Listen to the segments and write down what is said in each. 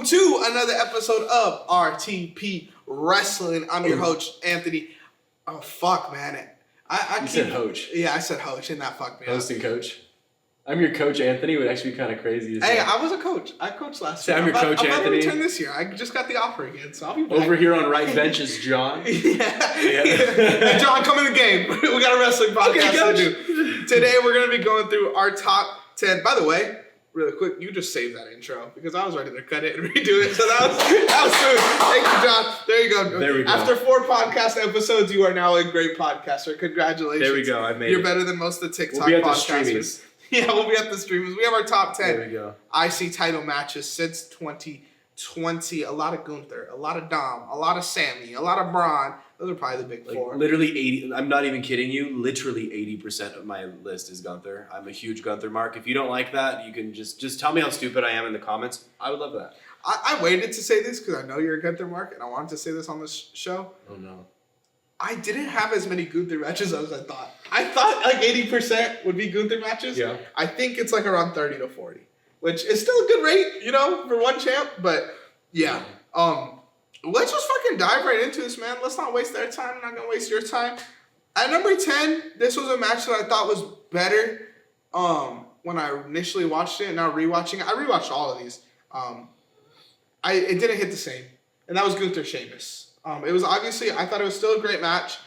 welcome to another episode of RTP Wrestling. I'm your host, Anthony. Oh, fuck, man. You said Hoach. Yeah, I said Hoach, and that fucked me Host and coach. I'm your coach, Anthony. Would actually be kind of crazy. Hey, I was a coach. I coached last year. I'm your coach, Anthony. I'm about to return this year. I just got the offer again, so I'll be back. Over here on right bench is John. Yeah. Hey, John, come in the game. We got a wrestling podcast to do. Today, we're going to be going through our top 10. By the way, really quick, you just saved that intro because I was ready to cut it and redo it. So that was smooth. Thank you, John. There you go. There we go. After 4 podcast episodes, you are now a great podcaster. Congratulations. There we go. I made it. You're better than most of the TikTok we'll be at podcasters. The streamings. Yeah, we'll be at the streamers. We have our top 10 there we go. IC title matches since 2020. A lot of Gunther, a lot of Dom, a lot of Sami, a lot of Braun. Those are probably the big four. Literally 80. I'm not even kidding you. Literally 80% of my list is Gunther. I'm a huge Gunther mark. If you don't like that, you can just tell me how stupid I am in the comments. I would love that. I waited to say this because I know you're a Gunther mark, and I wanted to say this on this show. Oh, no. I didn't have as many Gunther matches as I thought. I thought like 80% would be Gunther matches. Yeah. I think it's like around 30 to 40, which is still a good rate, you know, for one champ. But yeah, let's just fucking dive right into this, man. Let's not waste their time. I'm not gonna waste your time. At number 10, this was a match that I thought was better when I initially watched it. Now rewatching it, I rewatched all of these. It didn't hit the same, and that was Gunther Sheamus. It was obviously, I thought it was still a great match.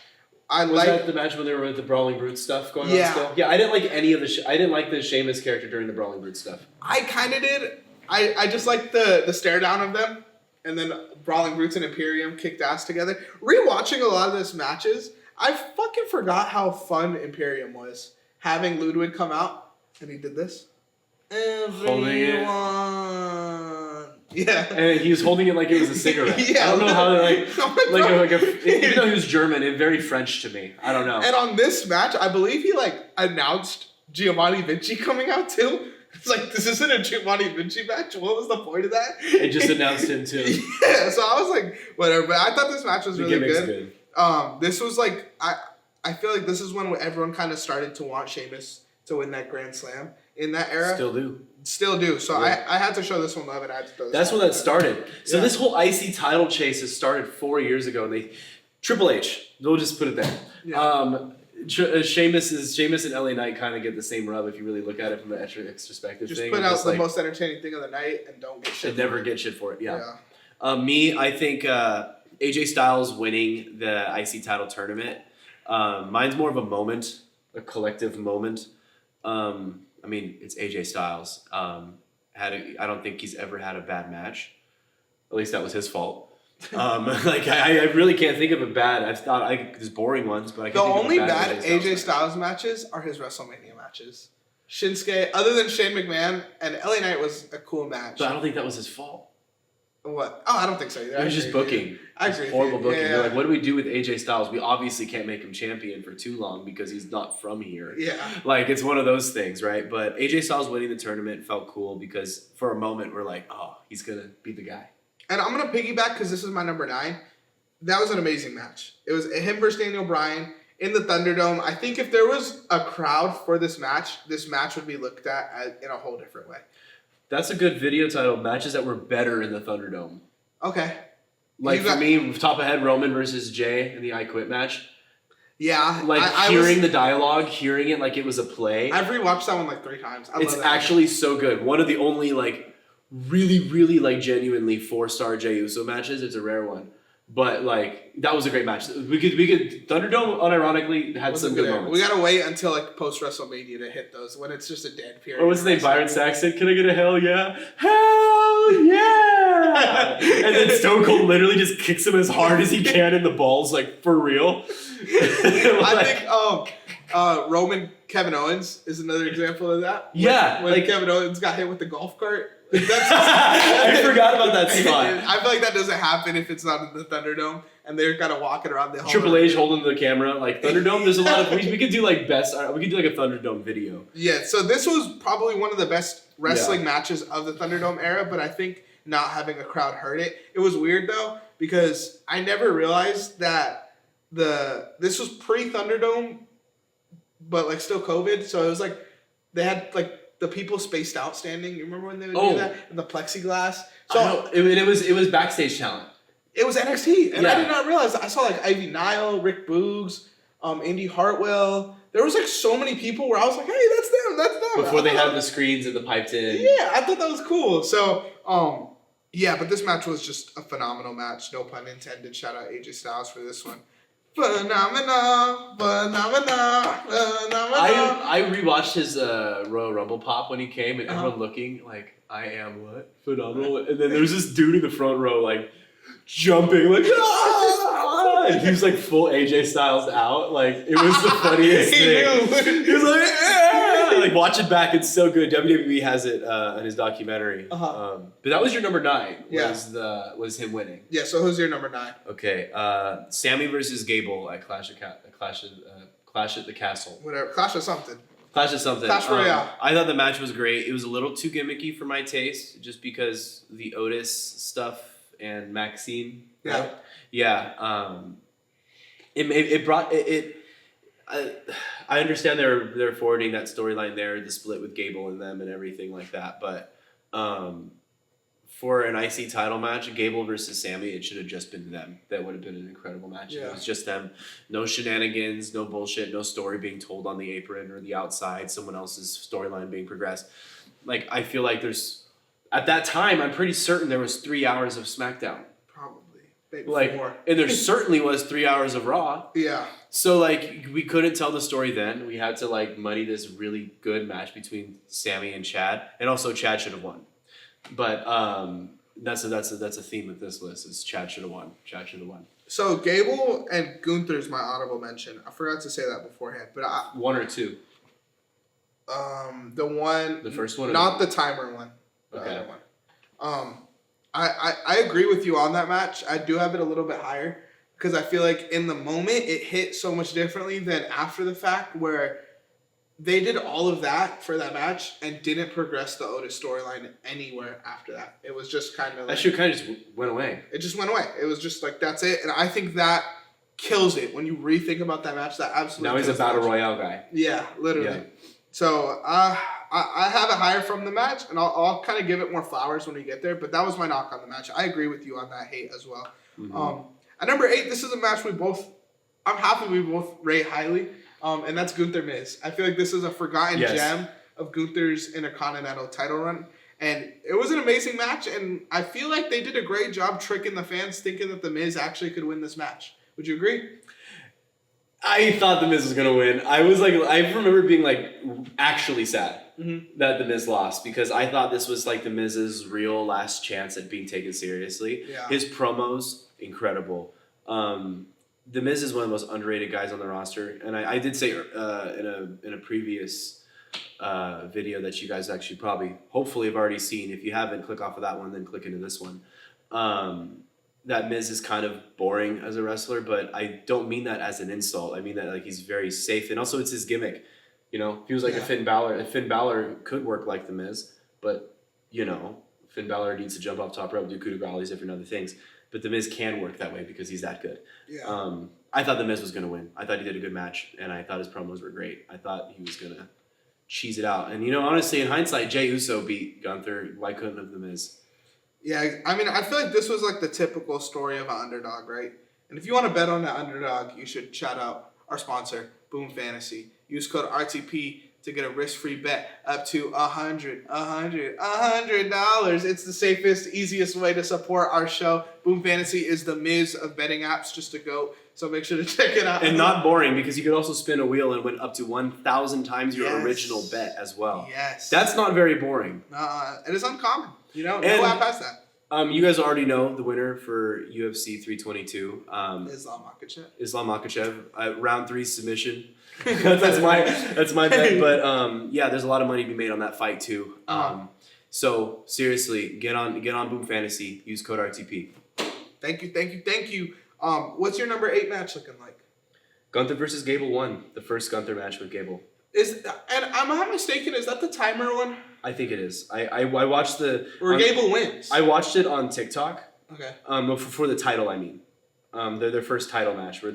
Was that the match when they were with the Brawling Brute stuff going on still? Yeah, I didn't like any of the... I didn't like the Sheamus character during the Brawling Brute stuff. I kind of did. I just liked the stare down of them, and then Brawling Brutes and Imperium kicked ass together. Rewatching a lot of these matches, I fucking forgot how fun Imperium was. Having Ludwig come out, and he did this. Everyone. Yeah. And he was holding it like it was a cigarette. Yeah, I don't know how even though he was German, it's very French to me. I don't know. And on this match, I believe he announced Giovanni Vinci coming out too. It's like, this isn't a Giovanni Vinci match. What was the point of that? It just announced him too. Yeah, so I was like, whatever. But I thought this match was really good. This was like, I feel like this is when everyone kind of started to want Sheamus to win that Grand Slam in that era. Still do. So yeah. I had to show this one love, and I had to throw this. That's when that started. So this whole IC title chase has started 4 years ago. And Triple H, we'll just put it there. Yeah. Sheamus and LA Knight kind of get the same rub if you really look at it from an extrospective just thing. Just put out the most entertaining thing of the night and don't get shit. And never get shit for it. Yeah. I think AJ Styles winning the IC title tournament. Mine's more of a moment, a collective moment. I mean, it's AJ Styles. I don't think he's ever had a bad match. At least that was his fault. I really can't think of a bad. I've thought there's boring ones, but I can't think of a bad The only bad AJ Styles matches are his WrestleMania matches. Shinsuke, other than Shane McMahon, and LA Knight was a cool match. But I don't think that was his fault. What? Oh, I don't think so either. It was just booking. I agree. Horrible booking. Yeah. They're like, what do we do with AJ Styles? We obviously can't make him champion for too long because he's not from here. Yeah. Like, it's one of those things, right? But AJ Styles winning the tournament felt cool because for a moment we're like, oh, he's going to be the guy. And I'm going to piggyback because this is my number 9. That was an amazing match. It was him versus Daniel Bryan in the Thunderdome. I think if there was a crowd for this match would be looked at in a whole different way. That's a good video title. Matches that were better in the Thunderdome. Okay. Like, for me, top of head, Roman versus Jay in the I Quit match. Yeah. Like, hearing the dialogue, hearing it like it was a play. I've rewatched that one like 3 times. It's actually so good. One of the only, like, really, really, like, genuinely 4-star Jey Uso matches. It's a rare one. But, like, that was a great match. We could Thunderdome, unironically, had some good moments. We gotta wait until, like, post-WrestleMania to hit those, when it's just a dead period. Or what's his name? Byron Saxton. Can I get a hell yeah? Hell yeah! And then Stone Cold literally just kicks him as hard as he can in the balls, like, for real. I think, Roman Kevin Owens is another example of that. When Kevin Owens got hit with the golf cart. I forgot about that spot. I feel like that doesn't happen if it's not in the Thunderdome and they're kind of walking around the hall. Triple H holding the camera, like Thunderdome. There's a lot of we could do like we could do like a Thunderdome video. Yeah, so this was probably one of the best wrestling matches of the Thunderdome era, but I think not having a crowd hurt it. It was weird though because I never realized that this was pre-Thunderdome, but like still COVID. So it was like they had like the people spaced out standing. You remember when they would do that? And the plexiglass. So it was backstage talent. It was NXT, and Yeah. I did not realize that. I saw like Ivy Nile, Rick Boogs, Indy Hartwell. There was like so many people where I was like, "Hey, that's them, that's them." Before they had the screens and the piped in. Yeah, I thought that was cool. So, yeah, but this match was just a phenomenal match. No pun intended. Shout out AJ Styles for this one. Phenomenal. I rewatched his Royal Rumble pop when he came, and everyone looking like, I am what? Phenomenal. And then there's this dude in the front row like jumping like, ah! And he was like full AJ Styles out. Like it was the funniest thing. He was like, ah! Like watch it back. It's so good. WWE has it in his documentary. But that was your number 9. Was him winning. Yeah. So who's your number 9? Okay. Sami versus Gable at Clash at the Castle. Whatever. Clash of something. Clash Royale. I thought the match was great. It was a little too gimmicky for my taste, just because the Otis stuff and Maxine. Yeah. Right? Yeah. It brought it. I understand they're forwarding that storyline there, the split with Gable and them and everything like that, but for an IC title match, Gable versus Sami, it should have just been them. That would have been an incredible match. Yeah. It was just them. No shenanigans, no bullshit, no story being told on the apron or the outside, someone else's storyline being progressed. Like, I feel like at that time, I'm pretty certain there was 3 hours of SmackDown. Probably. Maybe Like, 4. and there certainly was 3 hours of Raw. Yeah. So, like, we couldn't tell the story then. We had to, like, muddy this really good match between Sami and Chad. And also, Chad should have won. But that's a theme of this list is Chad should have won. Chad should have won. So Gable and Gunther's my honorable mention. I forgot to say that beforehand, but 1 or 2. The one, The first one, not the timer one. The Okay. other one. I agree with you on that match. I do have it a little bit higher because I feel like in the moment it hit so much differently than after the fact, where they did all of that for that match and didn't progress the Otis storyline anywhere after that. It was just kind of like, That shit kind of just went away. it just went away. It was just like, that's it. And I think that kills it when you rethink about that match. That absolutely. Now he's a kills the battle match. royale guy. Yeah, literally. Yeah. So I have it higher from the match, and I'll kind of give it more flowers when we get there. But that was my knock on the match. I agree with you on that hate as well. Mm-hmm. At number 8, this is a match I'm happy we both rate highly, and that's Gunther Miz. I feel like this is a forgotten gem of Gunther's Intercontinental title run. And it was an amazing match, and I feel like they did a great job tricking the fans thinking that The Miz actually could win this match. Would you agree? I thought The Miz was going to win. I remember being like actually sad that The Miz lost, because I thought this was like The Miz's real last chance at being taken seriously. Yeah. His promos, incredible. The Miz is one of the most underrated guys on the roster, and I did say in a previous video that you guys actually hopefully have already seen. If you haven't, click off of that one, then click into this one. That Miz is kind of boring as a wrestler, but I don't mean that as an insult. I mean that like he's very safe, and also it's his gimmick. You know, he was like a Finn Balor. Finn Balor could work like The Miz, but you know, Finn Balor needs to jump off top rope, do coup de grace, different other things. But The Miz can work that way because he's that good. Yeah. I thought The Miz was going to win. I thought he did a good match, and I thought his promos were great. I thought he was going to cheese it out. And, you know, honestly, in hindsight, Jey Uso beat Gunther. Why couldn't have The Miz? Yeah, I mean, I feel like this was like the typical story of an underdog, right? And if you want to bet on that underdog, you should shout out our sponsor, Boom Fantasy. Use code RTP to get a risk-free bet up to $100. It's the safest, easiest way to support our show. Boom Fantasy is the Miz of betting apps, just to go. So make sure to check it out. And not boring, because you could also spin a wheel and win up to 1,000 times your original bet as well. Yes. That's not very boring. It is uncommon. You know, no And- app has that. You guys already know the winner for UFC 322. Islam Makhachev. Islam Makhachev, round 3 submission. that's my bet. But yeah, there's a lot of money to be made on that fight too. So seriously, get on Boom Fantasy. Use code RTP. Thank you. What's your number 8 match looking like? Gunther versus Gable won the first Gunther match with Gable. And I'm not mistaken, is that the timer one? I think it is. I watched Or Gable wins. I watched it on TikTok. Okay. For the title, I mean, their first title match where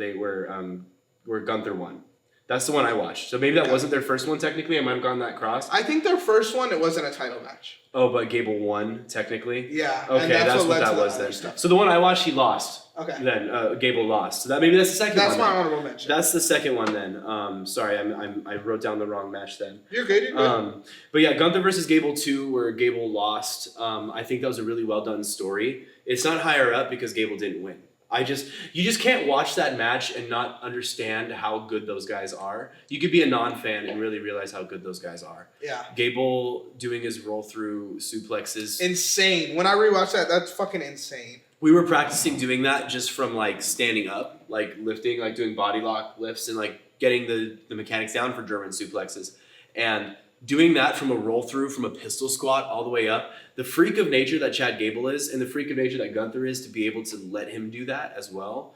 Gunther won. That's the one I watched. So maybe that wasn't their first one technically. I might have gotten that crossed. I think their first one, it wasn't a title match. Oh, but Gable won technically. Yeah. Okay, that's what that was then. Stuff. So the one I watched, he lost. Okay. Then Gable lost. So that maybe that's the second that's one. That's my honorable mention. That's the second one then. Sorry, I wrote down the wrong match then. You're good. You're good. But yeah, Gunther versus Gable 2, where Gable lost. I think that was a really well done story. It's not higher up because Gable didn't win. You just can't watch that match and not understand how good those guys are. You could be a non-fan and really realize how good those guys are. Yeah. Gable doing his roll through suplexes. Insane. When I rewatched that, that's fucking insane. We were practicing doing that just from like standing up, like lifting, like doing body lock lifts and like getting the mechanics down for German suplexes. And doing that from a roll through, from a pistol squat all the way up, the freak of nature that Chad Gable is and the freak of nature that Gunther is, to be able to let him do that as well,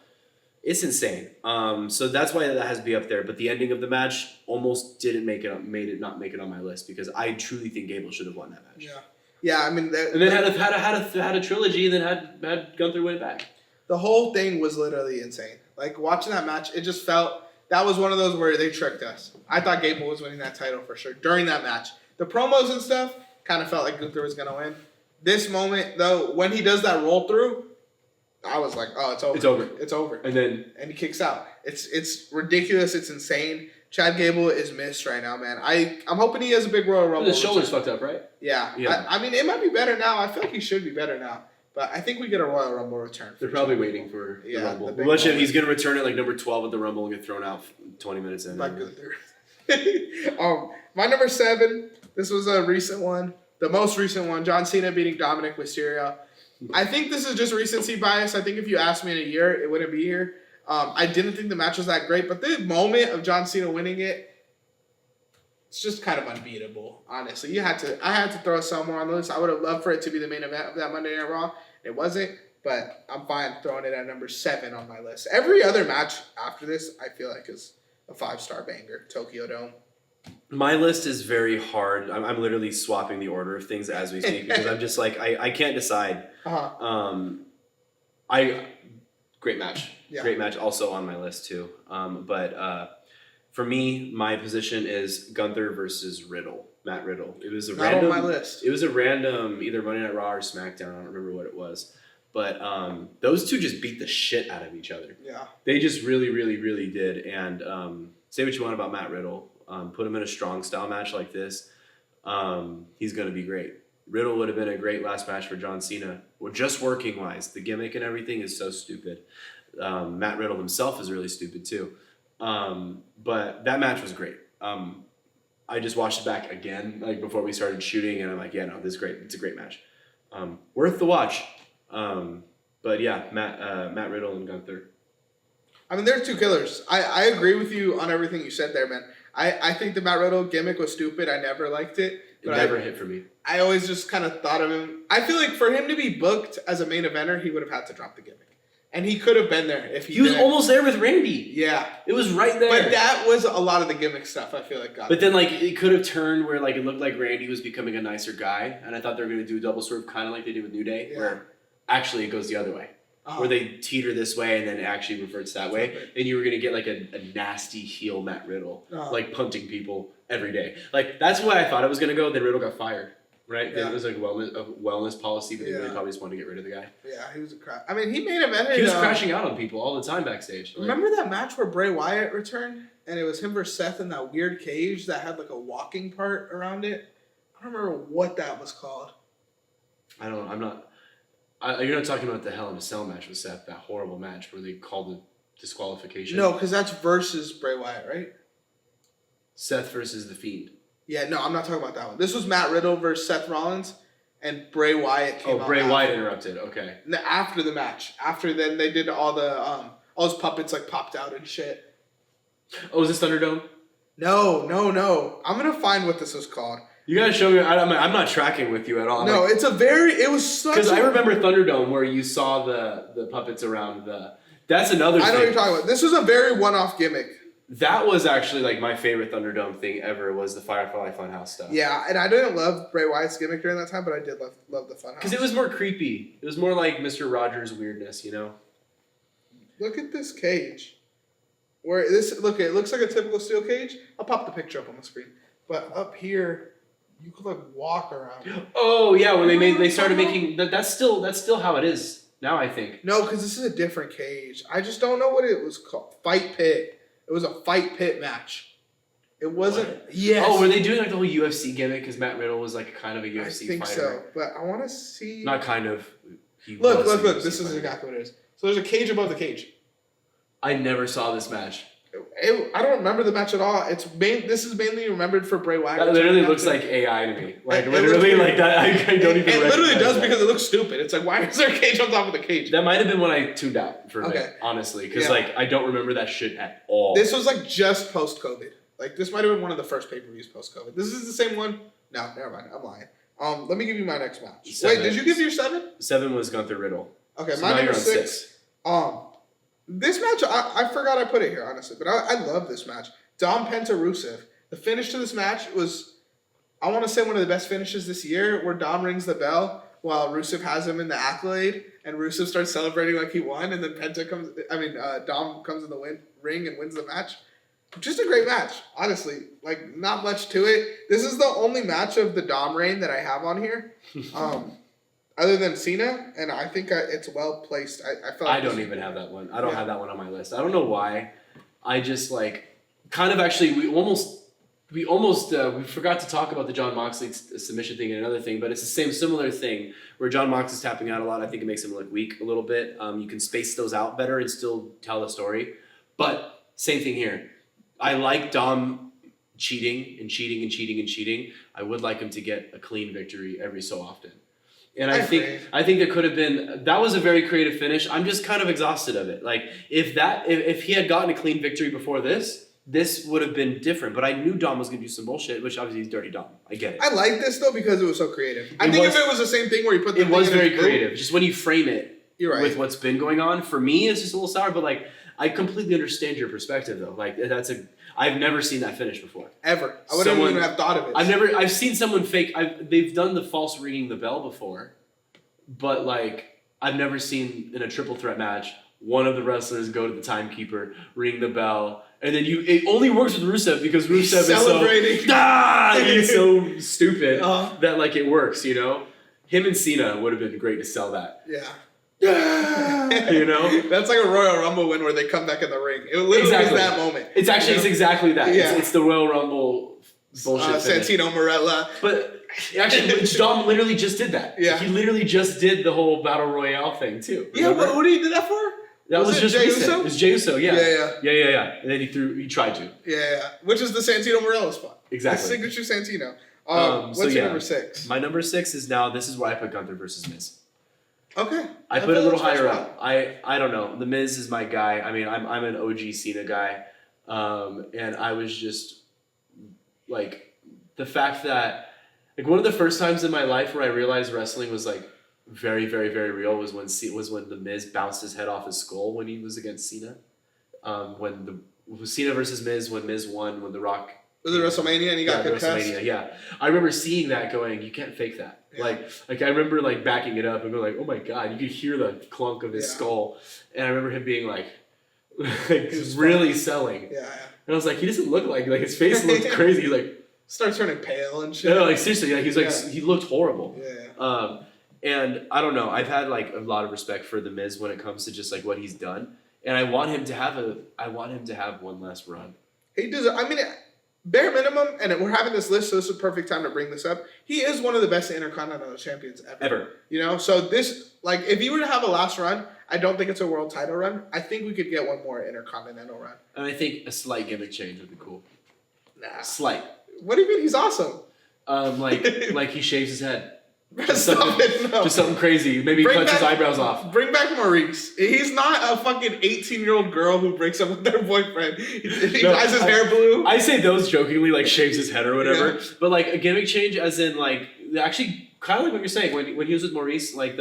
it's insane. So that's why that has to be up there. But the ending of the match almost didn't not make it on my list because I truly think Gable should have won that match. Yeah. Yeah, I mean, and then had a trilogy, and then had Gunther win it back. The whole thing was literally insane. Like watching that match, it just felt that was one of those where they tricked us. I thought Gable was winning that title for sure during that match. The promos and stuff kind of felt like Gunther was gonna win. This moment though, when he does that roll through, I was like, oh, it's over. It's over. It's over. And he kicks out. It's ridiculous. It's insane. Chad Gable is missed right now, man. I'm hoping he has a big Royal Rumble. His shoulder's fucked up, right? Yeah. I mean, it might be better now. I feel like he should be better now. But I think we get a Royal Rumble return. They're probably waiting for the Rumble. Watch him. He's going to return at like number 12 at the Rumble and get thrown out 20 minutes in. Like Gunther. My number 7, this was a recent one. The most recent one, John Cena beating Dominic Mysterio. I think this is just recency bias. I think if you asked me in a year, it wouldn't be here. I didn't think the match was that great, but the moment of John Cena winning it, it's just kind of unbeatable, honestly. I had to throw somewhere on the list. I would have loved for it to be the main event of that Monday Night Raw. It wasn't, but I'm fine throwing it at number 7 on my list. Every other match after this, I feel like is a 5-star banger. Tokyo Dome. My list is very hard. I'm literally swapping the order of things as we speak because I'm just like, I can't decide. Great match. Yeah. Great match also on my list too. But for me, my position is Gunther versus Riddle. Matt Riddle. It was Not on my list. It was a random either Monday Night Raw or SmackDown. I don't remember what it was. But those two just beat the shit out of each other. Yeah. They just really, really, really did. And say what you want about Matt Riddle. Put him in a strong style match like this. He's going to be great. Riddle would have been a great last match for John Cena. Well, just working wise, the gimmick and everything is so stupid. Matt Riddle himself is really stupid too. But that match was great. I just watched it back again, like before we started shooting, and I'm like, yeah, no, this is great. It's a great match. Worth the watch. But yeah, Matt Riddle and Gunther. I mean, they're two killers. I agree with you on everything you said there, man. I think the Matt Riddle gimmick was stupid. I never liked it. It never hit for me. I always just kind of thought of him. I feel like for him to be booked as a main eventer, he would have had to drop the gimmick. And he could have been there if he was almost there with Randy. Yeah. It was right there. But that was a lot of the gimmick stuff, I feel like. But then, like, it could have turned where, like, it looked like Randy was becoming a nicer guy. And I thought they were going to do a double swerve kind of like they did with New Day. Yeah. Where actually it goes the other way. Where they teeter this way and then it actually reverts that way. Okay. And you were going to get, like, a nasty heel Matt Riddle. Like, punting people every day. Like, that's why I thought it was going to go. Then Riddle got fired. Right? Yeah. It was like a wellness policy, but they really probably just wanted to get rid of the guy. Yeah, he was a crap. I mean, he made event. He was crashing out on people all the time backstage. Remember that match where Bray Wyatt returned? And it was him versus Seth in that weird cage that had like a walking part around it? I don't remember what that was called. I don't know. I'm not... you're not talking about the Hell in a Cell match with Seth, that horrible match where they called it disqualification? No, because that's versus Bray Wyatt, right? Seth versus The Fiend. Yeah, no, I'm not talking about that one. This was Matt Riddle versus Seth Rollins, and Bray Wyatt came out. Oh, Bray Wyatt interrupted. Okay. After the match. After then, they did all those puppets like popped out and shit. Oh, is this Thunderdome? No. I'm gonna find what this was called. You gotta show me. I'm not tracking with you at all. No, it's a very. It was such. Because I remember Thunderdome where you saw the puppets around the. That's another thing. I know what you're talking about. This was a very one-off gimmick. That was actually like my favorite Thunderdome thing ever was the Firefly Funhouse stuff. Yeah, and I didn't love Bray Wyatt's gimmick during that time, but I did love the Funhouse. Because it was more creepy. It was more like Mr. Rogers' weirdness, you know? Look at this cage. where it looks like a typical steel cage. I'll pop the picture up on the screen. But up here, you could like walk around. Oh yeah, when they started making that's still how it is now, I think. No, because this is a different cage. I just don't know what it was called. Fight Pit. It was a Fight Pit match. It wasn't. What? Yes. Oh, were they doing like the whole UFC gimmick? Because Matt Riddle was like kind of a UFC fighter. I think so, but I want to see. Not kind of. Look! This is exactly what it is. So there's a cage above the cage. I never saw this match. I don't remember the match at all. This is mainly remembered for Bray Wyatt. That literally looks like AI to me. Like literally, like that. I don't even. It literally does that. because it looks stupid. It's like, why is there a cage on top of the cage? That might have been when I tuned out for a bit, honestly, because like I don't remember that shit at all. This was like just post COVID. Like this might have been one of the first pay-per-views post COVID. This is the same one. No, never mind. I'm lying. Let me give you my next match. Wait, did you give your 7? 7 was Gunther Riddle. Okay, so my number 6. This match, I forgot I put it here, honestly, but I love this match. Dom Penta Rusev. The finish to this match was, I want to say, one of the best finishes this year, where Dom rings the bell while Rusev has him in the accolade, and Rusev starts celebrating like he won, and then Dom comes in the ring and wins the match. Just a great match, honestly. Like, not much to it. This is the only match of the Dom reign that I have on here. Other than Cena, and I think it's well placed. I felt like I don't even have that one. I don't have that one on my list. I don't know why. I just kind of actually we forgot to talk about the Jon Moxley submission thing and another thing, but it's the same similar thing where Jon Moxley's tapping out a lot. I think it makes him look weak a little bit. You can space those out better and still tell the story. But same thing here. I like Dom cheating. I would like him to get a clean victory every so often. And I think there could have been, that was a very creative finish. I'm just kind of exhausted of it. Like if he had gotten a clean victory before this would have been different. But I knew Dom was going to do some bullshit, which obviously he's dirty Dom. I get it. I like this though because it was so creative. I think if it was the same thing where you put the it was very creative. Just when you frame it with what's been going on, for me it's just a little sour. But like I completely understand your perspective though. Like I've never seen that finish before. Ever. I wouldn't even have thought of it. I've seen someone fake. They've done the false ringing the bell before, but like I've never seen in a triple threat match one of the wrestlers go to the timekeeper, ring the bell, and then it only works with Rusev because Rusev is celebrating. He's so stupid that like it works. You know, him and Cena would have been great to sell that. Yeah. You know, that's like a Royal Rumble win where they come back in the ring. It literally is that moment. It's actually it's exactly that. Yeah. It's the Royal Rumble bullshit. Santino Marella. But actually, Dom literally just did that. Yeah, he literally just did the whole battle royale thing too. Remember? Yeah, what did he do that for? That was just Jey recent. Uso? It was Jey Uso. Yeah. Yeah. And then he tried to. Yeah. Which is the Santino Marella spot. Exactly. The signature Santino. What's your number 6? My number 6 is now. This is where I put Gunther versus Miz. Okay. I put it a little higher up. I don't know. The Miz is my guy. I mean, I'm an OG Cena guy, and I was just like the fact that like one of the first times in my life where I realized wrestling was like very, very, very real was when the Miz bounced his head off his skull when he was against Cena. When Cena versus Miz, when Miz won, when The Rock. Was it WrestleMania and he got concussed? WrestleMania, yeah. I remember seeing that going, you can't fake that. Yeah. Like I remember like backing it up and going like, oh my god, you could hear the clunk of his skull. And I remember him being like really selling. Yeah. And I was like, he doesn't look like his face looked crazy. He's like starts turning pale and shit. No, like seriously, like he's like he looked horrible. Yeah. And I don't know, I've had like a lot of respect for the Miz when it comes to just like what he's done. And I want him to have one last run. He does. I mean, bare minimum, and we're having this list, so this is a perfect time to bring this up. He is one of the best Intercontinental Champions ever. You know, so this, like, if he were to have a last run, I don't think it's a world title run. I think we could get one more Intercontinental run. And I think a slight gimmick change would be cool. Nah. Slight. What do you mean? He's awesome. Like he shaves his head. Just something crazy. Maybe he cuts his eyebrows off. Bring back Maurice. He's not a fucking 18-year-old girl who breaks up with their boyfriend. He dyes his hair blue. I say those jokingly, like shaves his head or whatever. Yeah. But like a gimmick change, as in like actually kind of like what you're saying when he was with Maurice. Like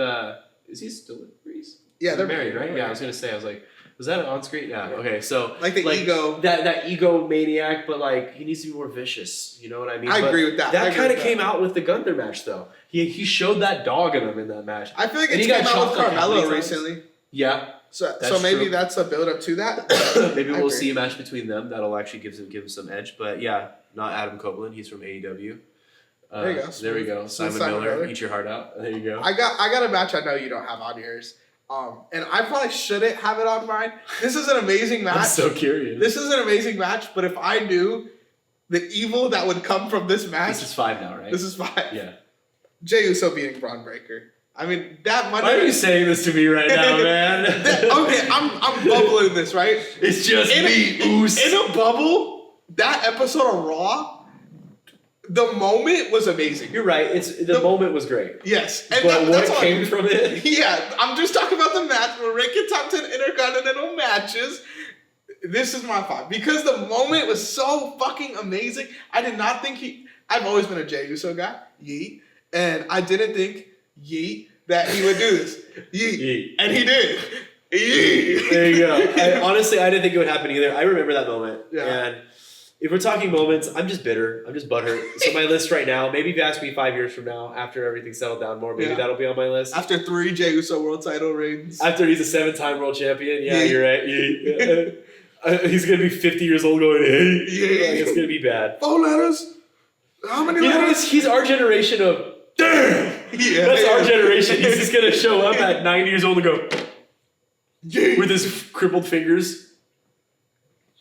is he still with Maurice? Yeah, they're married, right? Yeah, I was gonna say. I was like, was that on screen? Yeah. Okay, so like ego, that ego maniac, but like he needs to be more vicious. You know what I mean? I agree with that. That kind of came out with the Gunther match, though. He showed that dog in him in that match. I feel like it came out with Carmelo recently. Yeah. So maybe that's a build up to that. Maybe we'll see a match between them that'll actually give him some edge. But yeah, not Adam Copeland. He's from AEW. There you go. There we go. Simon Miller, eat your heart out. There you go. I got a match I know you don't have on yours. And I probably shouldn't have it on mine. This is an amazing match. I'm so curious. This is an amazing match, but if I knew the evil that would come from this match. This is 5 now, right? This is 5. Yeah. Jey Uso beating Braun Breaker. I mean, that Monday. Why are you saying this to me right now, man? Okay, I'm bubbling this, right? It's just me, Oos. In a bubble, that episode of Raw, the moment was amazing. You're right. The moment was great. Yes. And but what came from it? Yeah, I'm just talking about the match. We're ranking top 10 Intercontinental matches. This is my 5. Because the moment was so fucking amazing. I did not think I've always been a Jey Uso guy. Yeet. And I didn't think that he would do this. Yeet. And he did. Yeet. There you go. Honestly, I didn't think it would happen either. I remember that moment. Yeah. And if we're talking moments, I'm just bitter. I'm just butthurt. So my list right now, maybe if you ask me 5 years from now, after everything's settled down more, maybe that'll be on my list. After 3 Jey Uso world title reigns. After he's a 7-time world champion. Yeah, you're right. He's going to be 50 years old going, hey. It's going to be bad. 4 letters? How many letters? He's our generation of, damn! That's our generation. He's just going to show up at 90 years old and go, with his crippled fingers.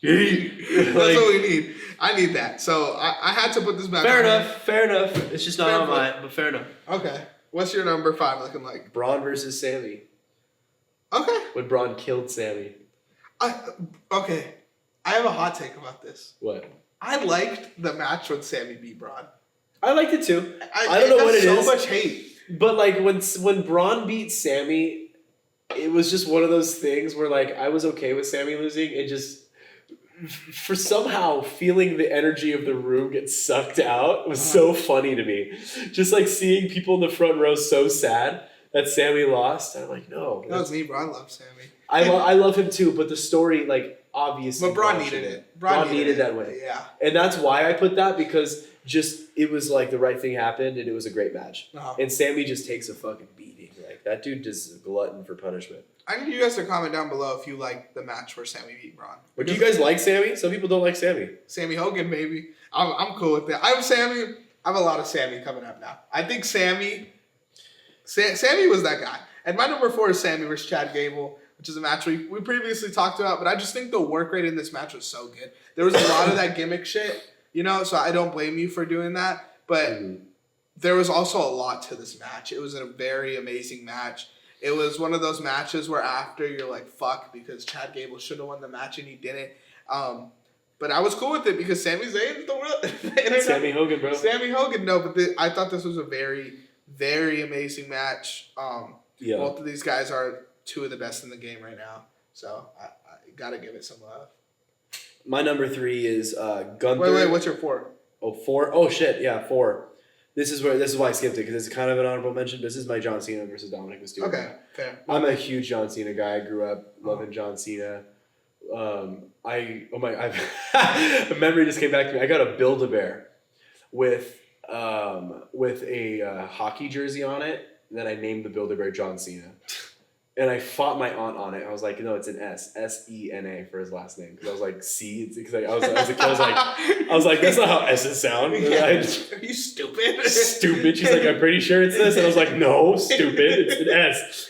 That's what we need. I need that. So I had to put this back. Fair enough. It's just not on mine, but fair enough. Okay. What's your number 5 looking like? Braun versus Sami. Okay. When Braun killed Sami. Okay. I have a hot take about this. What? I liked the match when Sami beat Braun. I liked it too. I don't know what it is. So much hate. But like when Braun beat Sami, it was just one of those things where like I was okay with Sami losing and just for somehow feeling the energy of the room get sucked out was so funny to me. Just like seeing people in the front row so sad that Sami lost. I'm like, no. That was me, bro. I love Sami. I love him too, but the story, like, obviously. But Braun needed it. Braun needed that win. Yeah. And that's why I put that, because just it was like the right thing happened and it was a great match. And Sami just takes a fucking beating. Like, that dude just is a glutton for punishment. I need you guys to comment down below if you like the match where Sami beat Braun. But do you guys like Sami? Some people don't like Sami. Sami Hogan, baby. I'm cool with that. I have a lot of Sami coming up now. I think Sami was that guy. And my number 4 is Sami versus Chad Gable, which is a match we previously talked about. But I just think the work rate in this match was so good. There was a lot of that gimmick shit, so I don't blame you for doing that. But there was also a lot to this match. It was a very amazing match. It was one of those matches where after you're like, fuck, because Chad Gable should have won the match and he didn't. But I was cool with it because Sami Zayn, Sami Hogan, bro. Sami Hogan, no, but I thought this was a very, very amazing match. Both of these guys are 2 of the best in the game right now. So I got to give it some love. My number 3 is Gunther. Wait, what's your 4? Oh, 4? Oh, shit, yeah, 4. This is why I skipped it, because it's kind of an honorable mention. This is my John Cena versus Dominic Mysterio. Okay, fair. I'm a huge John Cena guy. I grew up loving John Cena. A memory just came back to me. I got a Build-A-Bear with a hockey jersey on it that I named the Build-A-Bear John Cena. And I fought my aunt on it. I was like, no, it's an S-E-N-A for his last name. Because I was like, I was like, that's not how S's sound. Yeah. Are you stupid? Stupid. She's like, I'm pretty sure it's this. And I was like, no, stupid. It's an S.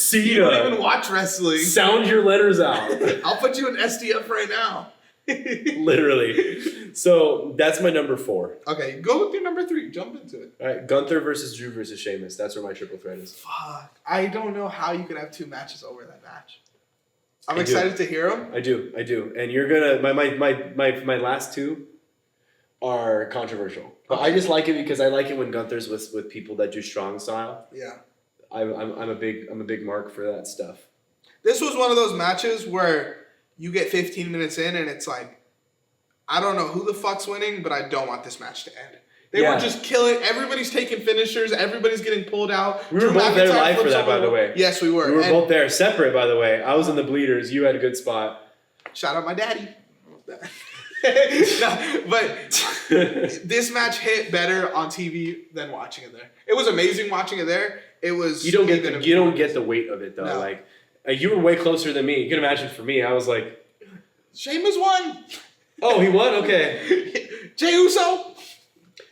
Cena. You don't even watch wrestling. Sound your letters out. I'll put you in SDF right now. Literally. So that's my number 4. Okay, go with your number 3. Jump into it. All right, Gunther versus Drew versus Sheamus. That's where my triple threat is. Fuck. I don't know how you could have 2 matches over that match. I'm excited to hear them. I do. And you're gonna my last 2 are controversial. But I just like it because I like it when Gunther's with people that do strong style. Yeah. I'm a big mark for that stuff. This was one of those matches where you get 15 minutes in and it's like, I don't know who the fuck's winning, but I don't want this match to end. They were just killing. Everybody's taking finishers. Everybody's getting pulled out. We were both there live for that, by the way. Yes, we were. We were both there separate, by the way. I was in the bleeders. You had a good spot. Shout out my daddy. No, but this match hit better on TV than watching it there. It was amazing watching it there. It was. You don't get the weight of it though. No. Like You were way closer than me. You can imagine for me, I was like, Sheamus won. oh, he won? Okay. Jey Uso.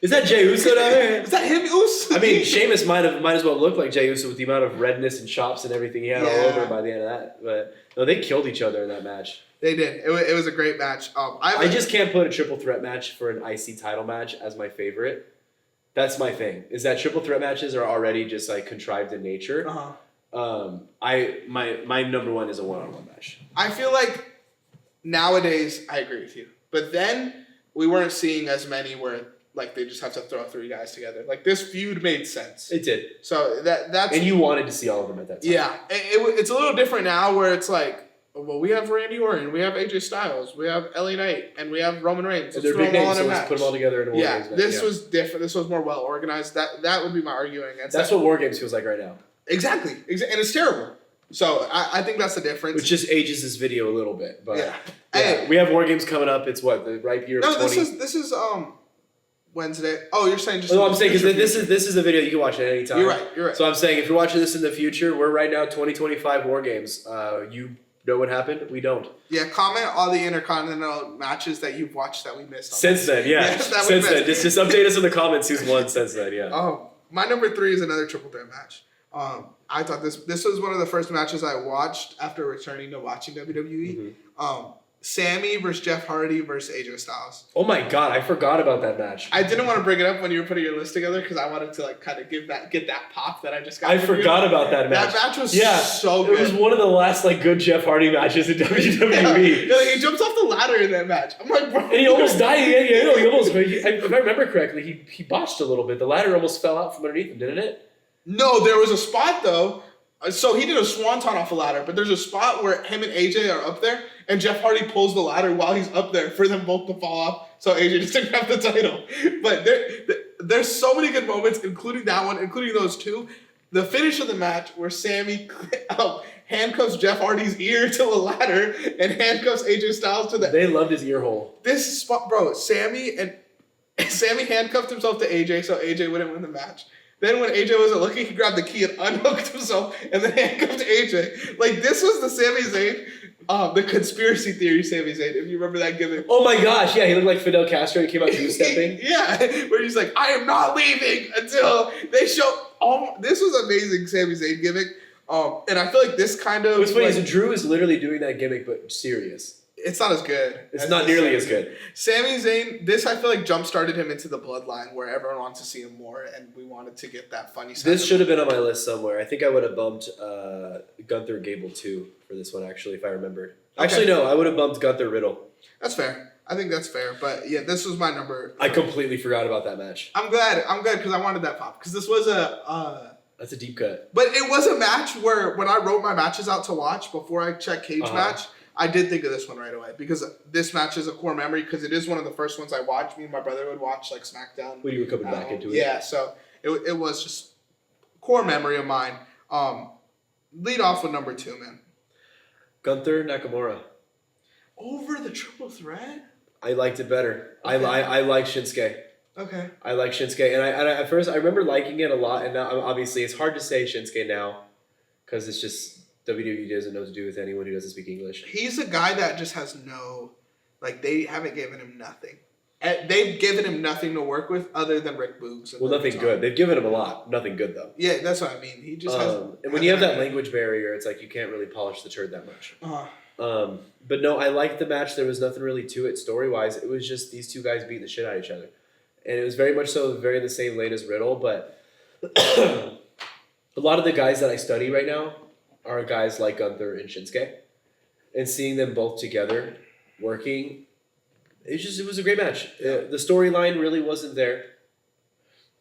Is that Jey Uso down there? Is that him, Uso? I mean, Sheamus might as well look like Jey Uso with the amount of redness and chops and everything he had all over him by the end of that. But no, they killed each other in that match. They did. It was a great match. I just can't put a triple threat match for an IC title match as my favorite. That's my thing. Is that triple threat matches are already just like contrived in nature. My number one is a one-on-one match. I feel like nowadays I agree with you, but then we weren't seeing as many where like they just have to throw 3 guys together. Like this feud made sense. It did. So that's and you wanted to see all of them at that time. Yeah, it's a little different now where it's like, well, we have Randy Orton, we have AJ Styles, we have LA Knight, and we have Roman Reigns. They're big names, so let's put them all together in a War Games match. This was different. This was more well organized. That would be my arguing against. That's what War Games feels like right now. Exactly, and it's terrible. So I think that's the difference. Which just ages this video a little bit, but yeah. Hey, we have War Games coming up. It's what, the ripe year of 20? No, this is Wednesday. Oh, you're saying just. No, I'm saying because this is a video you can watch at any time. You're right. So I'm saying if you're watching this in the future, we're right now 2025 War Games. You know what happened? We don't. Yeah, comment all the Intercontinental matches that you've watched that we missed. Since then, yeah. Since then, just update us in the comments who's won since then. Yeah. My number 3 is another triple threat match. I thought this was one of the first matches I watched after returning to watching WWE. Sami versus Jeff Hardy versus AJ Styles. Oh my God, I forgot about that match. I didn't want to bring it up when you were putting your list together because I wanted to like kind of get that pop that I just got. I forgot about that match. That match was so good. It was one of the last like good Jeff Hardy matches in WWE. Yeah, he jumps off the ladder in that match. I'm like, bro. And he almost died. He almost. If I remember correctly, he botched a little bit. The ladder almost fell out from underneath him, didn't it? No, there was a spot though. So he did a swanton off a ladder, but there's a spot where him and AJ are up there, and Jeff Hardy pulls the ladder while he's up there for them both to fall off, so AJ just didn't have the title. But there's so many good moments, including that one, including those two. The finish of the match where Sami handcuffs Jeff Hardy's ear to a ladder and handcuffs AJ Styles to the. They loved his ear hole. This spot, bro. Sami handcuffed himself to AJ so AJ wouldn't win the match. Then when AJ wasn't looking, he grabbed the key and unhooked himself and then handcuffed AJ. Like, this was the Sami Zayn, the conspiracy theory Sami Zayn, if you remember that gimmick. Oh my gosh, yeah, he looked like Fidel Castro. He came out two-stepping. Yeah, where he's like, I am not leaving until they show... this was amazing Sami Zayn gimmick. And I feel like this kind of... What's funny is Drew is literally doing that gimmick, but serious. It's not as good. It's not nearly as good. Sami Zayn, this I feel like jump-started him into the bloodline where everyone wants to see him more, and we wanted to get that funny side. This should have been on my list somewhere. I think I would have bumped Gunther Gable 2 for this one, actually, if I remembered. Okay. Actually, no, I would have bumped Gunther Riddle. That's fair. I think that's fair. But yeah, this was my number. I completely forgot about that match. I'm glad because I wanted that pop. Because this was that's a deep cut. But it was a match where when I wrote my matches out to watch before I checked Cage Match, I did think of this one right away because this match is a core memory because it is one of the first ones I watched. Me and my brother would watch like SmackDown. When you were coming back into it. Yeah, so it was just core memory of mine. Lead off with number 2, man. Gunther Nakamura. Over the triple threat? I liked it better. Okay. I like Shinsuke. Okay. I like Shinsuke, and I at first I remember liking it a lot, and now obviously it's hard to say Shinsuke now because it's just. WWE doesn't know what to do with anyone who doesn't speak English. He's a guy that just has they haven't given him nothing. They've given him nothing to work with other than Rick Boogs. Well, nothing good. They've given him a lot. Nothing good, though. Yeah, that's what I mean. He just has... And when you have that language barrier, it's like you can't really polish the turd that much. But no, I liked the match. There was nothing really to it story-wise. It was just these two guys beating the shit out of each other. And it was very much so very in the same lane as Riddle, but a lot of the guys that I study right now are guys like Gunther and Shinsuke. And seeing them both together working, it was a great match. The storyline really wasn't there.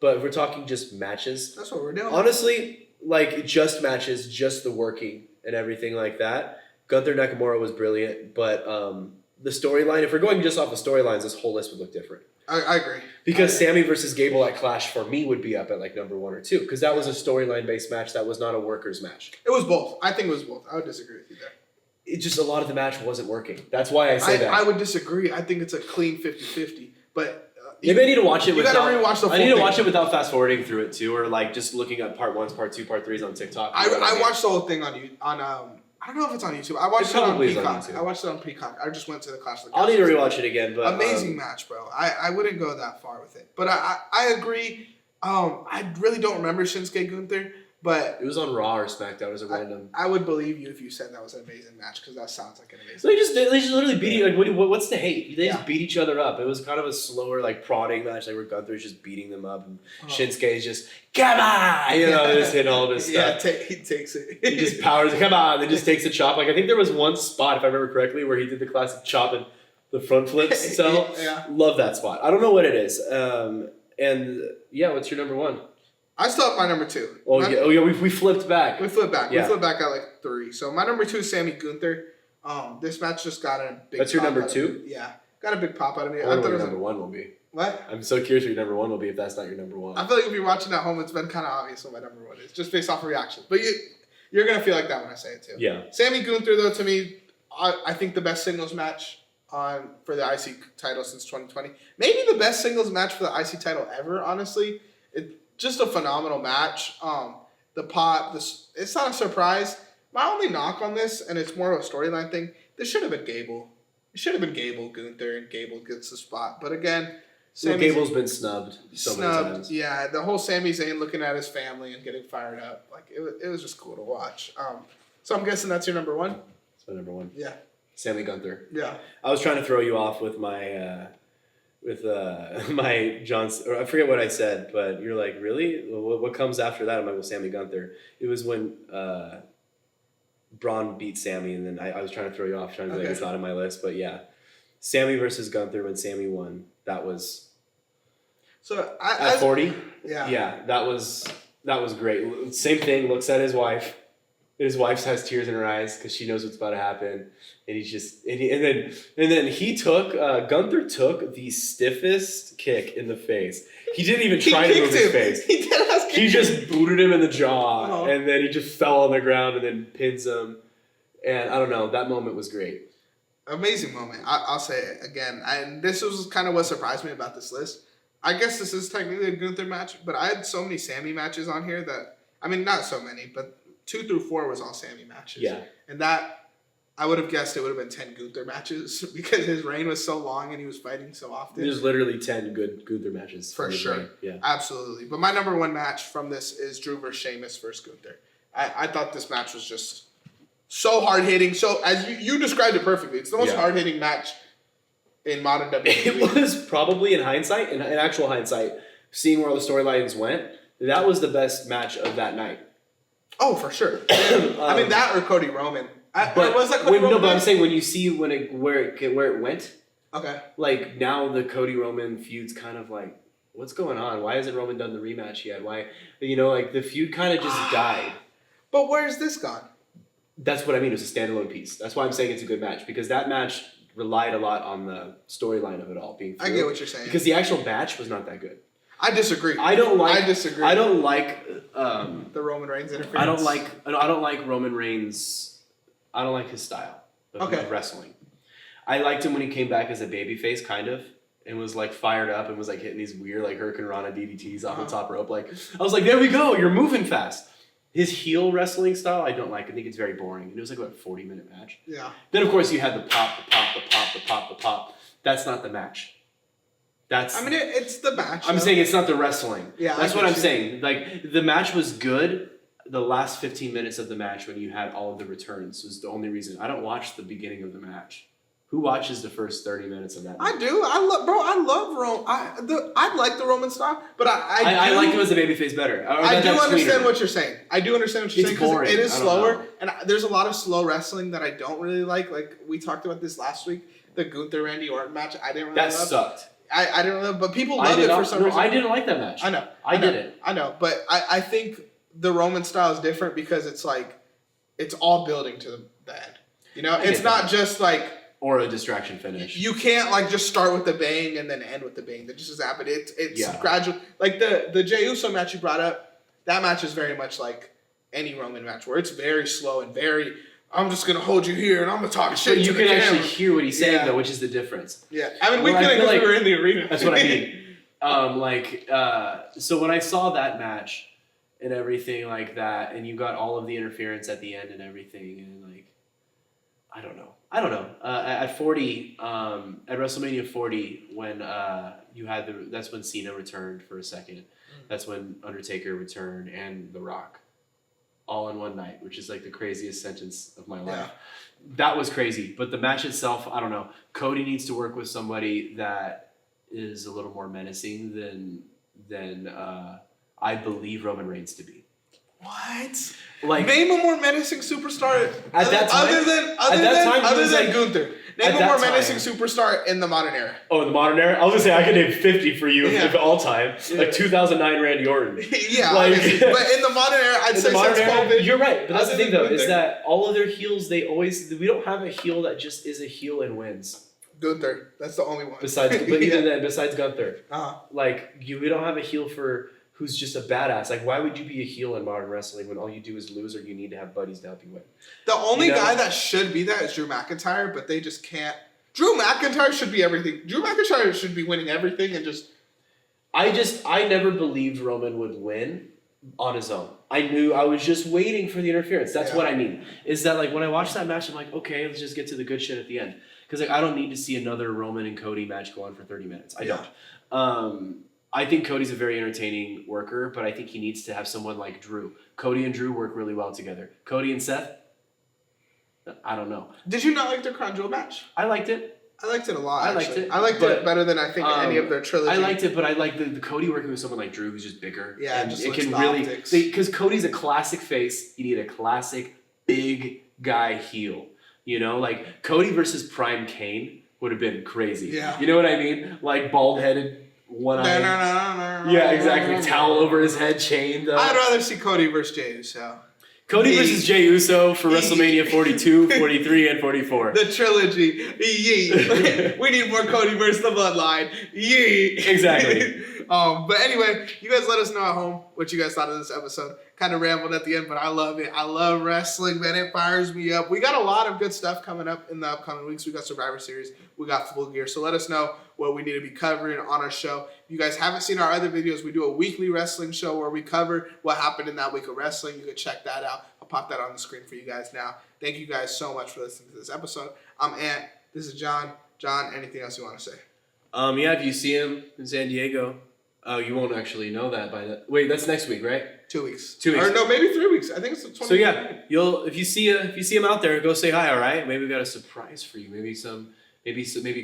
But if we're talking just matches. That's what we're doing. Honestly, like just matches, just the working and everything like that. Gunther Nakamura was brilliant. But the storyline, if we're going just off the storylines, this whole list would look different. I agree. Because Sami versus Gable at Clash for me would be up at like number 1 or 2. Because that was a storyline based match. That was not a workers match. It was both. I think it was both. I would disagree with you there. It just a lot of the match wasn't working. That's why I say that. I would disagree. I think it's a clean 50-50. But maybe I need to watch it without. You gotta rewatch the full thing. I need to watch it without fast forwarding through it too, or like just looking at part 1s, part 2, part 3s on TikTok. I watched the whole thing on I don't know if it's on YouTube. I watched it on Peacock. I watched it on Peacock. I just went to the Clash of the Castle. I'll need to rewatch it again. But amazing match, bro. I wouldn't go that far with it. But I agree. I really don't remember Shinsuke Gunther, but it was on Raw or SmackDown. It was a random. I would believe you if you said that was an amazing match because that sounds like an amazing. So they just literally beat you. Like, what's the hate? They just beat each other up. It was kind of a slower, like prodding match, like where Gunther's just beating them up, and Shinsuke is just come on, just hitting all this stuff. Yeah, he takes it. He just powers. Come on, then just takes a chop. Like I think there was one spot, if I remember correctly, where he did the classic chop and the front flips. So love that spot. I don't know what it is. And yeah, what's your number one? I still have my number 2. We flipped back. We flipped back. Yeah. We flipped back at like 3. So my number 2 is Sami Gunther. This match just got a big. That's your number 2? Yeah, got a big pop out of me. I wonder what your number 1 will be. What? I'm so curious what your number 1 will be if that's not your number 1. I feel like if you're watching at home, it's been kind of obvious what my number 1 is, just based off of reaction. But you're gonna feel like that when I say it too. Yeah. Sami Gunther, though, to me, I think the best singles match for the IC title since 2020. Maybe the best singles match for the IC title ever. Honestly, just a phenomenal match. The pop, it's not a surprise. My only knock on this, and it's more of a storyline thing, this should have been Gable. It should have been Gable, Gunther, and Gable gets the spot. But again, Gable's been snubbed so many times. Yeah, the whole Sami Zayn looking at his family and getting fired up, like it was just cool to watch. So I'm guessing that's your number 1? That's my number 1. Yeah. Sami Gunther. Yeah. I was trying to throw you off with my my John, or I forget what I said, but you're like, really? What comes after that? I'm like, well, Sami Gunther. It was when Braun beat Sami, and then I was trying to throw you off, trying to be like, it's not on my list, but yeah. Sami versus Gunther when Sami won. That was so at 40? Yeah. Yeah, that was great. Same thing, looks at his wife. His wife has tears in her eyes because she knows what's about to happen, and he's just and then he took Gunther took the stiffest kick in the face. He didn't even try to move his face. He just booted him in the jaw, and then he just fell on the ground and then pins him. And I don't know, that moment was great. Amazing moment. I'll say it again, and this was kind of what surprised me about this list. I guess this is technically a Gunther match, but I had so many Sami matches on here that not so many, but 2 through 4 was all Sami matches. Yeah. And that, I would have guessed it would have been 10 Gunther matches because his reign was so long and he was fighting so often. There's literally 10 good Gunther matches. For sure. Reign. Yeah. Absolutely. But my number 1 match from this is Drew versus Sheamus versus Gunther. I thought this match was just so hard-hitting. So, as you described it perfectly, it's the most hard-hitting match in modern WWE. It was probably, in hindsight, in actual hindsight, seeing where all the storylines went, that was the best match of that night. Oh, for sure. That or Cody Roman. Was that Cody Roman? No, but I'm saying when you see where it went. Okay. Like now the Cody Roman feud's kind of like, what's going on? Why hasn't Roman done the rematch yet? Why, like the feud kind of just died. But where's this gone? That's what I mean. It was a standalone piece. That's why I'm saying it's a good match because that match relied a lot on the storyline of it all being. I get what you're saying. Because the actual match was not that good. I disagree. I disagree. I don't like the Roman Reigns interference. I don't like Roman Reigns. I don't like his style of wrestling. I liked him when he came back as a babyface, kind of, and was like fired up and was like hitting these weird like Hurricane Rana DDTs off the top rope. Like I was like, there we go, you're moving fast. His heel wrestling style, I don't like. I think it's very boring. And it was like a 40-minute match. Yeah. Then of course you had the pop. That's not the match. It's the match. I'm saying it's not the wrestling. Yeah, that's what I'm saying. Like the match was good. The last 15 minutes of the match when you had all of the returns was the only reason. I don't watch the beginning of the match. Who watches the first 30 minutes of that match? I do. I love Roman. I like the Roman style, but I like him as a babyface better. I do understand what you're saying. It's boring. It is slower, and there's a lot of slow wrestling that I don't really like. Like we talked about this last week, the Gunther Randy Orton match. I didn't really love. That sucked. I didn't know, but people love it for some reason. I didn't like that match. I know. I didn't. I know, but I think the Roman style is different because it's like it's all building to the end. It's not just like or a distraction finish. You can't like just start with the bang and then end with the bang. That just doesn't happen. It's gradual. Like the Jey Uso match you brought up, that match is very much like any Roman match where it's very slow and very. I'm just gonna hold you here and I'm gonna talk shit. But you to can the actually camera. hear what he's saying though, which is the difference. Yeah, we couldn't because we were in the arena. That's what I mean. So when I saw that match, and everything like that, and you got all of the interference at the end and everything, and like, I don't know. At 40, at WrestleMania 40, when you had that's when Cena returned for a second. That's when Undertaker returned and The Rock, all in one night, which is like the craziest sentence of my life. That was crazy. But the match itself, I don't know. Cody needs to work with somebody that is a little more menacing than I believe Roman Reigns to be. What? Like, name a more menacing superstar at that time. Other than Gunther. Name a more menacing superstar in the modern era. Oh, in the modern era? I was gonna say I could name 50 for you of all time. Like 2009 Randy Orton. Yeah, like, but in the modern era, I'd say since COVID. You're right, but that's the thing though, is that all of their heels, we don't have a heel that just is a heel and wins. Gunther, that's the only one. Besides Gunther. Uh-huh. Like, we don't have a heel who's just a badass. Like, why would you be a heel in modern wrestling when all you do is lose, or you need to have buddies to help you win? The only guy that should be that is Drew McIntyre, but they just can't. Drew McIntyre should be everything. Drew McIntyre should be winning everything and just... I never believed Roman would win on his own. I was just waiting for the interference. That's what I mean. Is that, like, when I watched that match, I'm like, okay, let's just get to the good shit at the end. Because, like, I don't need to see another Roman and Cody match go on for 30 minutes. I don't. I think Cody's a very entertaining worker, but I think he needs to have someone like Drew. Cody and Drew work really well together. Cody and Seth, I don't know. Did you not like their Crown Jewel match? I liked it. I liked it a lot. I liked it. I liked it better than I think any of their trilogy. I liked it, but I like the Cody working with someone like Drew, who's just bigger. Yeah, and just it looks can the really optics. because Cody's a classic face. You need a classic big guy heel. You know, like Cody versus Prime Kane would have been crazy. Yeah. You know what I mean? Like bald headed. One eye. Yeah, exactly. Towel over his head, chained up. I'd rather see Cody versus Jey Uso. Cody versus Jey Uso for WrestleMania 42, 43, and 44. The trilogy. Yee. We need more Cody versus the Bloodline. Yee. Exactly. But anyway, you guys let us know at home what you guys thought of this episode. Kind of rambled at the end, but I love it. I love wrestling, man. It fires me up. We got a lot of good stuff coming up in the upcoming weeks. We got Survivor Series. We got Full Gear. So let us know what we need to be covering on our show. If you guys haven't seen our other videos, we do a weekly wrestling show where we cover what happened in that week of wrestling. You can check that out. I'll pop that on the screen for you guys now. Thank you guys so much for listening to this episode. I'm Ant. This is John. John, anything else you want to say? Yeah, if you see him in San Diego, you won't actually know that by that. Wait, that's next week, right? 2 weeks. 2 weeks. Or no, maybe 3 weeks. I think it's the 20th. So yeah, if you see him out there, go say hi. All right? Maybe we got a surprise for you. Maybe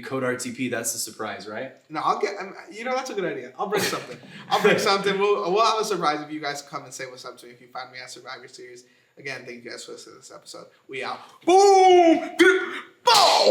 Code RTP. That's the surprise, right? No, that's a good idea. I'll bring something. We'll have a surprise if you guys come and say what's up to me if you find me at Survivor Series. Again, thank you guys for listening to this episode. We out. Boom! Boom!